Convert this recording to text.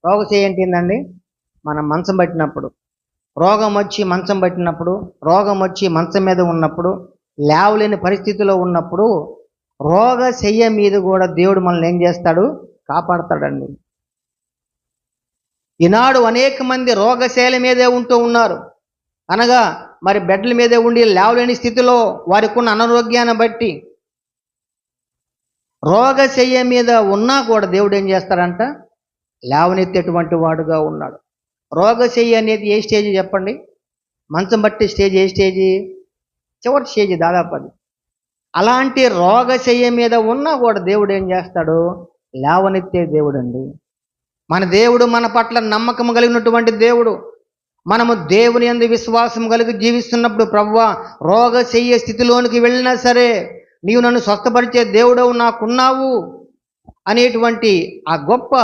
రోగ చెయ్యి అంటే ఏందండి? మనం మంచం పట్టినప్పుడు, రోగం వచ్చి మంచం పట్టినప్పుడు, రోగం వచ్చి మంచం మీద ఉన్నప్పుడు, లేవలేని పరిస్థితిలో ఉన్నప్పుడు రోగ చెయ్య మీద కూడా దేవుడు మనల్ని ఏం చేస్తాడు? కాపాడతాడండి. ఈనాడు అనేక మంది రోగశైల మీదే ఉంటూ ఉన్నారు. అనగా మరి బెడ్ల మీదే ఉండి లేవలేని స్థితిలో వారికి ఉన్న అనారోగ్యాన్ని బట్టి రోగశయ్య మీద ఉన్నా కూడా దేవుడు ఏం చేస్తాడంట? లేవనెత్తేటువంటి వాడుగా ఉన్నాడు. రోగశయ్య అనేది ఏ స్టేజ్ చెప్పండి? మంచం బట్టి స్టేజ్ ఏ స్టేజీ? చివరి స్టేజ్ దాదాపు అది. అలాంటి రోగశయ్య మీద ఉన్నా కూడా దేవుడు ఏం చేస్తాడు? లేవనెత్తే దేవుడండి. మన దేవుడు మన పట్ల నమ్మకం కలిగినటువంటి దేవుడు. మనము దేవుని యందు విశ్వాసం కలిగి జీవిస్తున్నప్పుడు, ప్రభువా రోగశయ్య స్థితిలోనికి వెళ్ళినా సరే నీవు నన్ను స్వస్థపరిచే దేవుడవు నాకున్నావు అనేటువంటి ఆ గొప్ప